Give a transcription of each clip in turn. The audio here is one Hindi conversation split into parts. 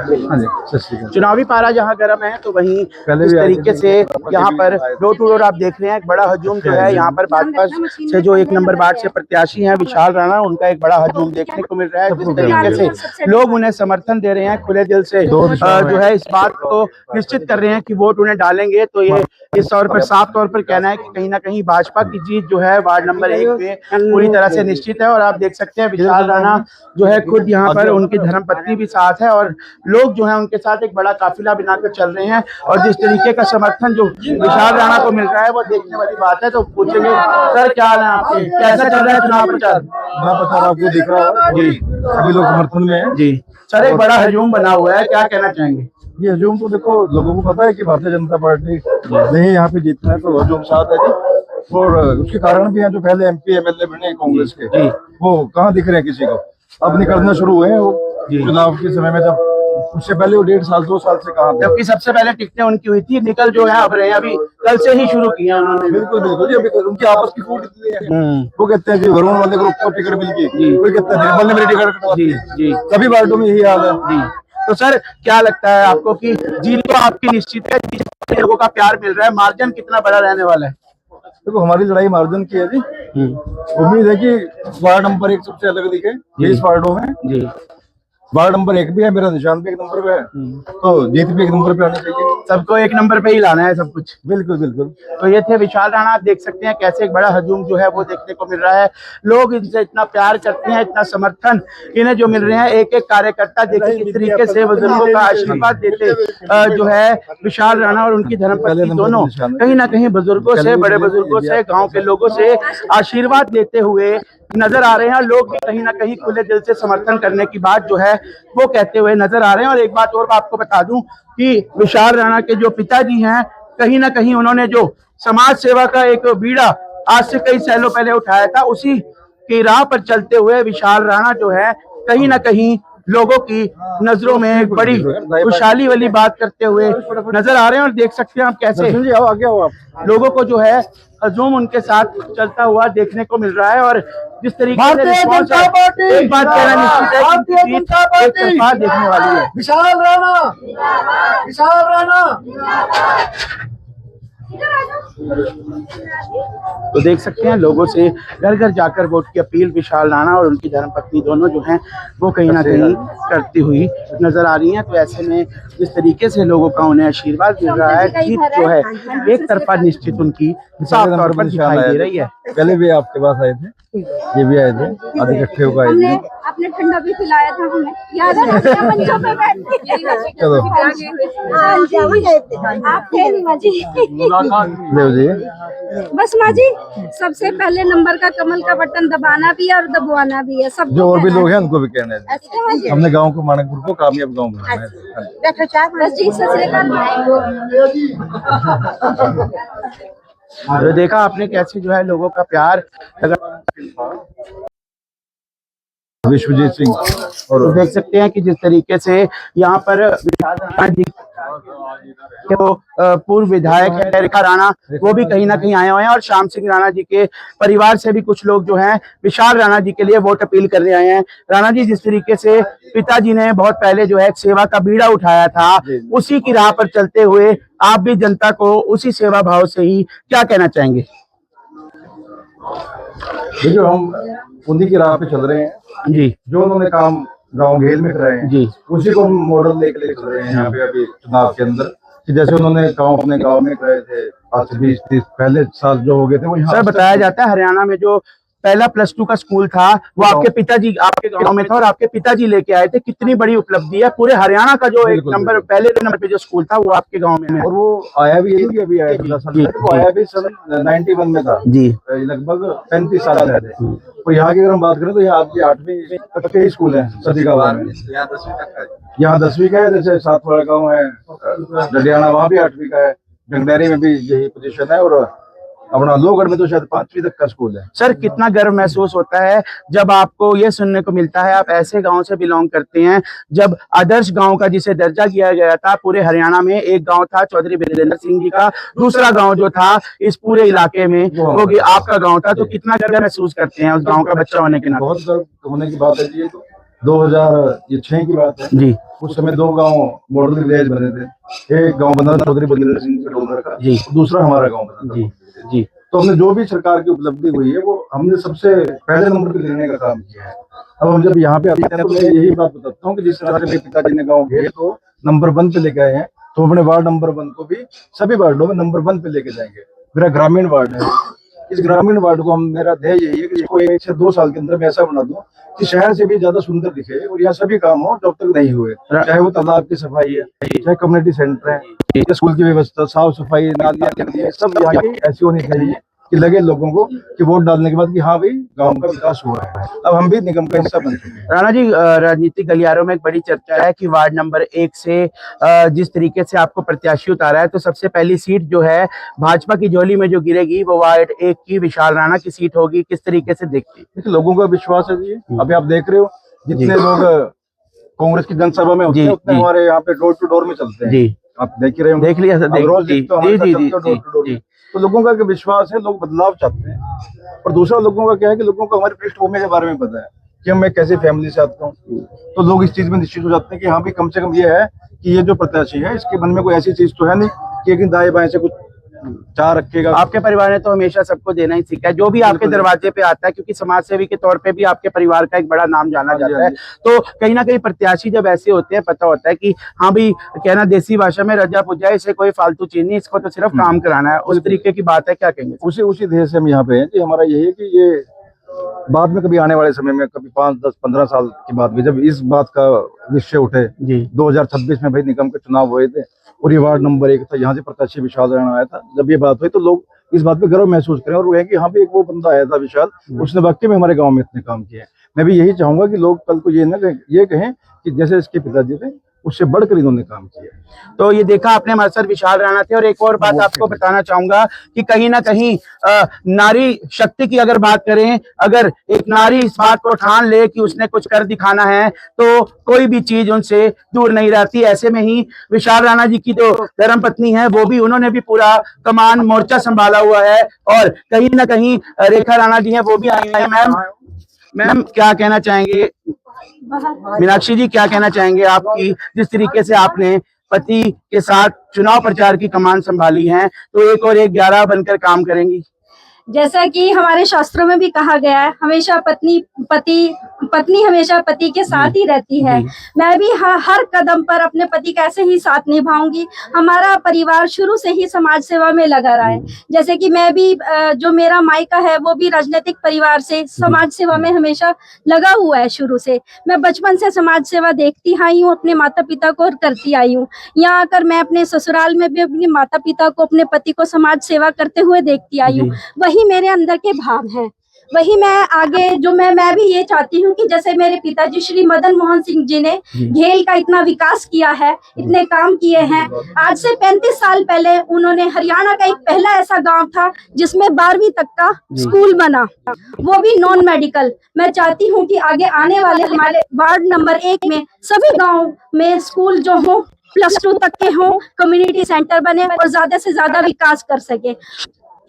हाँ जी, चुनावी पारा जहाँ गर्म है तो वहीं इस तरीके से यहाँ पर डोर टू डोर आप देख रहे हैं एक बड़ा हजूम जो है यहाँ पर भाजपा से जो 1 नंबर वार्ड से प्रत्याशी हैं विशाल राणा, उनका एक बड़ा हजूम देखने को मिल रहा है। जिस तरीके से लोग उन्हें समर्थन दे रहे हैं खुले दिल से, जो है इस बात को निश्चित कर रहे हैं कि वोट उन्हें डालेंगे, तो ये इस तौर पर साफ तौर पर कहना है कि कहीं ना कहीं भाजपा की जीत जो है वार्ड नंबर 1 पे पूरी तरह से निश्चित है। और आप देख सकते हैं विशाल राणा जो है खुद यहाँ पर, उनकी धर्मपत्नी भी साथ है और लोग जो है उनके साथ एक बड़ा काफिला बनाकर चल रहे हैं। और जिस तरीके का समर्थन जो विशाल राणा को मिल रहा है वो देखने वाली बात है। तो पूछेंगे सर क्या हाल है आपके, कैसा चल रहा है चुनाव प्रचार? प्रचार आपको दिख रहा होगा जी, सभी लोग समर्थन में हैं जी। सर एक बड़ा हजूम बना हुआ है, क्या कहना चाहेंगे? ये हजूम तो देखो लोगों को पता है कि भारतीय जनता पार्टी नहीं यहाँ पे जीतना है, तो हजूम साथ है जी। और उसके कारण भी हैं जो पहले MP MLA बने कांग्रेस के, वो कहाँ दिख रहे हैं किसी को, अब निकलना शुरू हुए हैं वो चुनाव के समय में। जब उससे पहले वो 1.5 साल 2 साल से कहाँ थे, जबकि सबसे पहले टिकटें उनकी हुई थी, निकल जो है अब रहे हैं, अभी कल से ही शुरू किया उन्होंने। बिल्कुल बिल्कुल जी, अभी उनकी आपस की फूट इतनी है। वो कहते हैं कि वरुण वाले ग्रुप को टिकट मिल गई, कोई कहता है निर्मल ने मेरी टिकट कटवाई। जी सभी वार्डों में यही हाल है जी। तो सर क्या लगता है आपको कि जीत तो आपकी निश्चित है, लोगों का प्यार मिल रहा है, मार्जिन कितना बड़ा रहने वाला है? देखो हमारी लड़ाई मार्जिन की है जी। उम्मीद है कि वार्ड नंबर 1 सबसे अलग दिखे 20 वार्डों में जी। वार्ड नंबर 1 भी है, मेरा निशान भी 1 नंबर पे है, तो जीत भी 1 नंबर पे आनी चाहिए। सबको 1 नंबर पे ही लाना है सब कुछ। बिल्कुल बिल्कुल। तो ये थे विशाल राणा, आप देख सकते हैं कैसे एक बड़ा हजूम जो है वो देखने को मिल रहा है। लोग इनसे इतना प्यार करते हैं, इतना समर्थन इन्हें जो मिल रहे हैं। एक एक कार्यकर्ता देखिए किस तरीके से बुजुर्गों का आशीर्वाद देते जो है विशाल राणा और उनकी धर्मपत्नी दोनों कहीं ना कहीं बुजुर्गों से, बड़े बुजुर्गों से, गाँव के लोगों से आशीर्वाद लेते हुए नजर आ रहे हैं। लोग भी कहीं ना कहीं खुले दिल से समर्थन करने की बात जो है वो कहते हुए नजर आ रहे हैं। और एक बात और आपको बता दूं कि विशाल राणा के जो पिताजी हैं, कहीं ना कहीं उन्होंने जो समाज सेवा का एक बीड़ा आज से कई सालों पहले उठाया था, उसी की राह पर चलते हुए विशाल राणा जो है कहीं ना कहीं लोगों की नजरों में एक बड़ी खुशहाली वाली बात करते हुए नजर आ रहे हैं। और देख सकते हैं आप कैसे लोगों को जो है हजूम उनके साथ चलता हुआ देखने को मिल रहा है। और जिस तरीके से रिस्पॉन्स है, एक बात कहना निश्चित है कि जीत एक तरफा देखने वाली है। विशाल राणा, विशाल राणा। तो देख सकते हैं लोगों से घर घर जाकर वोट की अपील विशाल राणा और उनकी धर्मपत्नी दोनों जो हैं वो कहीं ना कहीं करती हुई नजर आ रही हैं। तो ऐसे में जिस तरीके से लोगों का उन्हें आशीर्वाद मिल रहा है, जीत जो है एक तरफा निश्चित उनकी साफ तौर पर दिखाई दे रही है। पहले भी आपके पास आए थे, ये भी आए थे, आधे इकट्ठे होकर आए थे। आपने ठंडा भी पिलाया था हमें, याद है? मंचों पे बैठ के चलो आप थे नहीं माँ जी। ले जी। बस माँ जी, सबसे पहले नंबर का कमल का बटन दबाना भी है और दबवाना भी है। सब जो और भी लोग हैं उनको भी कहना है, हमने गांव को मानकपुर को कामयाब गांव बनाना है। बस जी तो देखा आपने कैसे जो है लोगों का प्यार विश्वजीत सिंह। और देख सकते हैं कि जिस तरीके से यहाँ पर विशाल राणा जी के वो पूर्व विधायक है रेखा राणा, वो भी कहीं ना कहीं आए हुए हैं। और श्याम सिंह राणा जी के परिवार से भी कुछ लोग जो हैं विशाल राणा जी के लिए वोट अपील करने आए हैं। राणा जी, जिस तरीके से पिताजी ने बहुत पहले जो है एक सेवा का बीड़ा उठाया था, उसी की राह पर चलते हुए आप भी जनता को उसी सेवा भाव से ही क्या कहना चाहेंगे? देखियो हम उन्हीं की राह पे चल रहे हैं जी, जो उन्होंने काम गांव घेल में कराए हैं जी, उसी को हम मॉडल लेके चल रहे हैं यहाँ पे अभी चुनाव के अंदर। कि जैसे उन्होंने काम अपने गांव में कराए थे 5 से 20-30 पहले साल जो हो गए थे वो यहाँ। सर बताया जाता है हरियाणा में जो पहला +2 का स्कूल था वो आपके पिताजी आपके गांव में था और आपके पिताजी लेके आए थे। कितनी बड़ी उपलब्धि है, पूरे हरियाणा का जो एक नंबर पहले नंबर पे जो स्कूल था वो आपके गांव में है। और वो आया भी यही अभी आया 10 साल पहले, वो आया भी सन 91 में था जी, लगभग 35 साल रहे थे। तो यहाँ की अगर हम बात करें तो यहाँ आपकी 8वीं तक के स्कूल है सदी का में, यहाँ 10वीं का है। जैसे सातवाड़ा गाँव है डडियाना, वहाँ भी 8वीं का है। जंगडेरी में भी यही पोजीशन है और अपना लोहगढ़ में तो शायद 5वीं तक का स्कूल है। सर कितना गर्व महसूस होता है जब आपको ये सुनने को मिलता है, आप ऐसे गांव से बिलोंग करते हैं जब आदर्श गांव का जिसे दर्जा किया गया था पूरे हरियाणा में। एक गांव था चौधरी वीरेंद्र सिंह जी का, दूसरा गांव जो था इस पूरे इलाके में वो आपका गांव था। तो कितना गर्व महसूस करते हैं उस गाँव का बच्चा होने के नाते? बहुत गर्व होने की बात है जी। तो 2006 की बात है जी उस समय 2 गांव मॉडल विलेज बने थे। एक गांव बना चौधरी बलदेव सिंह डोंगर का जी दूसरा हमारा गांव बना जी था। जी तो हमने जो भी सरकार की उपलब्धि हुई है वो हमने सबसे पहले नंबर पे लेने का काम किया है। अब हम जब यहाँ पे आते हैं तो मैं यही बात बताता हूँ कि जिस तरह से मेरे पिताजी ने गाँव घेरे तो नंबर 1 पे लेके आए हैं, तो अपने वार्ड नंबर 1 को भी सभी वार्डों में नंबर 1 पे लेके जाएंगे। मेरा ग्रामीण वार्ड है, इस ग्रामीण वार्ड को हम मेरा ध्येय यही है कि इसको 1 से 2 साल के अंदर मैं ऐसा बना दूं कि शहर से भी ज्यादा सुंदर दिखे और यहाँ सभी काम हो जब तक नहीं हुए, चाहे वो तालाब की सफाई है, चाहे कम्युनिटी सेंटर है, स्कूल की व्यवस्था, साफ सफाई, नालियां, सब यहाँ की ऐसी होनी चाहिए कि लगे लोगों को कि वोट डालने के बाद कि हाँ भाई गांव का विकास हुआ है। अब हम भी निगम का हिस्सा बन चुके हैं। राणा जी, राजनीतिक गलियारों में एक बड़ी चर्चा है कि वार्ड नंबर 1 से जिस तरीके से आपको प्रत्याशी उतारा है, तो सबसे पहली सीट जो है भाजपा की झोली में जो गिरेगी वो वार्ड 1 की विशाल राणा की सीट होगी। किस तरीके से देखती है? देखिए लोगों का विश्वास है जी। अभी आप देख रहे हो जितने लोग कांग्रेस की जनसभा में होते हैं उतने हमारे यहाँ पे डोर टू डोर में चलते हैं। जी आप देख ही रहे होंगे, देख लिया सर, आप रोज जी देखते हो हमारे साथ जी चलते हो डोर टू डोर। जी तो लोगों का एक विश्वास है, लोग बदलाव चाहते हैं। और दूसरा लोगों का क्या है कि लोगों को हमारी पृष्ठभूमि के बारे में पता है कि मैं कैसी फैमिली से आता हूँ, तो लोग इस चीज में निश्चित हो जाते हैं कि हाँ भी कम से कम ये है कि ये जो प्रत्याशी है इसके मन में कोई ऐसी चीज तो है नहीं कि एक दाएं बाएं से कुछ चाह रखेगा। आपके परिवार ने तो हमेशा सबको देना ही सीखा है, जो भी आपके दरवाजे पे आता है, क्योंकि समाज सेवी के तौर पे भी आपके परिवार का एक बड़ा नाम जाना जाता है। तो कहीं ना कहीं प्रत्याशी जब ऐसे होते हैं, पता होता है कि हाँ भाई, कहना देसी भाषा में रजा पुजा, इसे कोई फालतू चीज नहीं, इसको तो सिर्फ काम कराना है, उस तरीके की बात है। क्या कहेंगे? उसी ध्येय से हम यहाँ पे हैं कि हमारा यही है कि ये बाद में कभी आने वाले समय में कभी 5, 10, 15 साल के बाद भी जब इस बात का विषय उठे, जी 2026 में भाई निगम के चुनाव हुए थे और ये वार्ड नंबर 1 था, यहाँ से प्रत्याशी विशाल राणा आया था, जब ये बात हुई तो लोग इस बात पे गर्व महसूस करें और वो है कि हाँ भी एक वो बंदा आया था विशाल, उसने वाकई में हमारे गाँव में इतने काम किए। मैं भी यही चाहूंगा कि लोग कल को ये कहें कि जैसे इसके पिताजी थे उससे बढ़कर इन्होंने काम किया। तो ये देखा आपने, हमारे सर विशाल राणा थे। और एक और बात आपको बताना चाहूंगा कि कहीं ना कहीं नारी शक्ति की अगर बात करें, अगर एक नारी इस बात को ठान ले कि उसने कुछ कर दिखाना है तो कोई भी चीज उनसे दूर नहीं रहती। ऐसे में ही विशाल राणा जी की जो धर्मपत्नी है वो भी, उन्होंने भी पूरा कमान मोर्चा संभाला हुआ है। और कहीं ना कहीं रेखा राणा जी है, वो भी आई है। मैम क्या कहना चाहेंगे? मीनाक्षी जी क्या कहना चाहेंगे आपकी, जिस तरीके से आपने पति के साथ चुनाव प्रचार की कमान संभाली है, तो 1 और 1 11 बनकर काम करेंगी? जैसा कि हमारे शास्त्रों में भी कहा गया है, हमेशा पत्नी हमेशा पति के साथ ही रहती है। मैं भी हर कदम पर अपने पति का ऐसे ही साथ निभाऊंगी। हमारा परिवार शुरू से ही समाज सेवा में लगा रहा है। जैसे कि मैं भी, जो मेरा मायका है वो भी राजनीतिक परिवार से समाज सेवा में हमेशा लगा हुआ है शुरू से। मैं बचपन से समाज सेवा देखती आई हूँ, अपने माता पिता को करती आई हूँ। यहाँ आकर मैं अपने ससुराल में भी अपने माता पिता को, अपने पति को समाज सेवा करते हुए देखती आई हूँ। वही मेरे अंदर के भाव हैं, वही मैं आगे जो मैं भी ये चाहती हूँ कि जैसे मेरे पिताजी श्री मदन मोहन सिंह जी ने घेल का इतना विकास किया है, इतने काम किए हैं। आज से 35 साल पहले उन्होंने, हरियाणा का एक पहला ऐसा गांव था जिसमें 12वीं तक का स्कूल बना, वो भी नॉन मेडिकल। मैं चाहती हूँ कि आगे आने वाले हमारे वार्ड नंबर 1 में सभी गाँव में स्कूल जो हो +2 तक के हो, कम्युनिटी सेंटर बने और ज्यादा से ज्यादा विकास कर सके।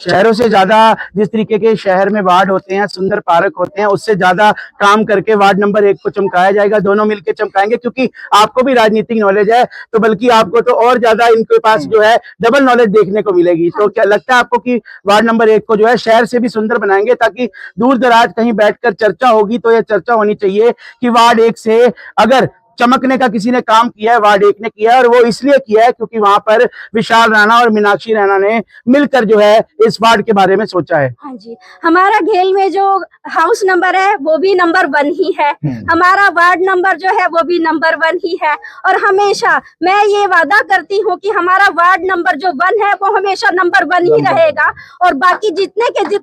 शहरों से ज्यादा जिस तरीके के शहर में वार्ड होते हैं, सुंदर पार्क होते हैं, उससे ज्यादा काम करके वार्ड नंबर 1 को चमकाया जाएगा। दोनों मिलकर चमकाएंगे, क्योंकि आपको भी राजनीतिक नॉलेज है, तो बल्कि आपको तो और ज्यादा इनके पास जो है डबल नॉलेज देखने को मिलेगी। तो क्या लगता है आपको कि वार्ड नंबर 1 को जो है शहर से भी सुंदर बनाएंगे, ताकि दूर दराज कहीं बैठकर चर्चा होगी तो यह चर्चा होनी चाहिए कि वार्ड 1 से अगर चमकने का किसी ने काम किया है, वार्ड 1 ने किया है, और वो इसलिए किया है क्योंकि वहां पर विशाल राणा और मीनाक्षी राणा ने मिलकर जो है इस वार्ड के बारे में सोचा है। हाँ जी, हमारा घेल में जो हाउस नंबर है वो भी नंबर 1 ही है, हमारा वार्ड नंबर जो है वो भी नंबर 1 ही है। और हमेशा मैं ये वादा करती हूँ कि हमारा वार्ड नंबर जो 1 है वो हमेशा नंबर 1 ही रहेगा। और बाकी जितने 20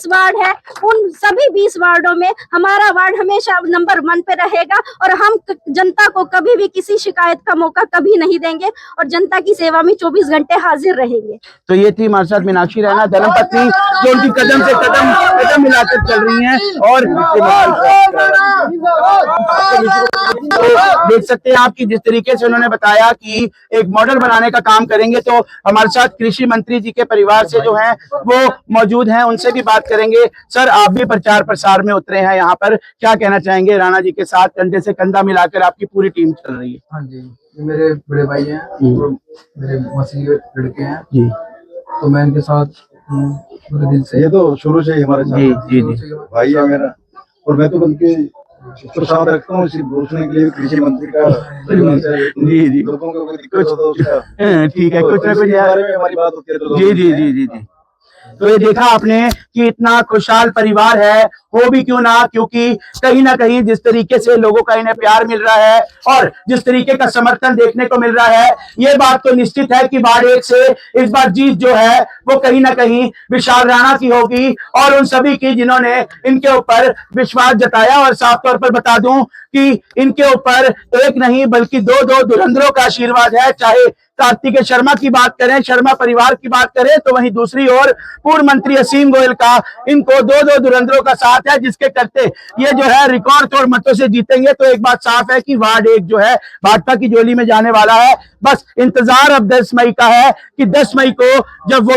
वार्ड है, उन सभी 20 वार्डों में हमारा वार्ड हमेशा नंबर 1 पे पे रहेगा और हम जनता को कभी भी किसी शिकायत का मौका कभी नहीं देंगे और जनता की सेवा में 24 घंटे हाजिर रहेंगे। तो ये थी हमारे साथ मीनाक्षी रैना, धर्मपत्नी, जो उनकी कदम से कदम मिलाकर चल रही हैं। और तो देख सकते हैं आप कि जिस तरीके से उन्होंने बताया कि एक मॉडल बनाने का काम करेंगे। तो हमारे साथ कृषि मंत्री जी के परिवार से जो हैं वो मौजूद हैं, उनसे भी बात करेंगे। सर, आप भी प्रचार प्रसार में उतरे हैं यहाँ पर, क्या कहना चाहेंगे? राणा जी के साथ कंधे से कंधा मिलाकर आपकी पूरी टीम चल रही है। हाँ जी, ये मेरे बड़े भाई हैं और मेरे मौसी के लड़के हैं जी, तो मैं इनके साथ पूरे दिल से। ये तो शुरू से ही हमारे साथ जी जी भाई है मेरा, और मैं तो बल्कि इसको साथ रखता हूँ सिर्फ पूछने के लिए कृषि मंत्री का जी लोगों को कोई दिक्कत हो तो उसका ठीक है, कुछ ना कुछ बारे में हमारी बात होती है तो जी जी जी जी जी। तो ये देखा आपने कि इतना खुशहाल परिवार है, हो भी क्यों ना, क्योंकि कहीं ना कहीं जिस तरीके से लोगों का इन्हें प्यार मिल रहा है और जिस तरीके का समर्थन देखने को मिल रहा है, ये बात तो निश्चित है कि वार्ड 1 से इस बार जीत जो है वो कहीं ना कहीं विशाल राणा की होगी और उन सभी की जिन्होंने इनके ऊपर विश्वास जताया। और साफ तौर पर बता दूं कि इनके ऊपर एक नहीं बल्कि दो धुरंधरों का आशीर्वाद है। चाहे कार्तिकेय शर्मा की बात करें, शर्मा परिवार की बात करें, तो वहीं दूसरी ओर पूर्व मंत्री असीम गोयल का इनको दो धुरंधरों का साथ है, जिसके करते ये जो है रिकॉर्ड तोड़ मतों से जीतेंगे। तो एक बात साफ है कि वार्ड 1 जो है भाजपा की झोली में जाने वाला है। बस इंतजार अब 10 मई का है कि 10 मई को जब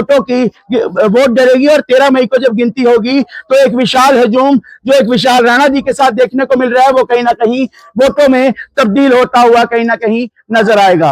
वोट डलेगी और 13 मई को जब गिनती होगी तो एक विशाल हजूम जो एक विशाल राणा जी के साथ देखने को मिल रहा है वो कहीं ना कहीं वोटों में तब्दील होता हुआ कहीं ना कहीं नजर आएगा।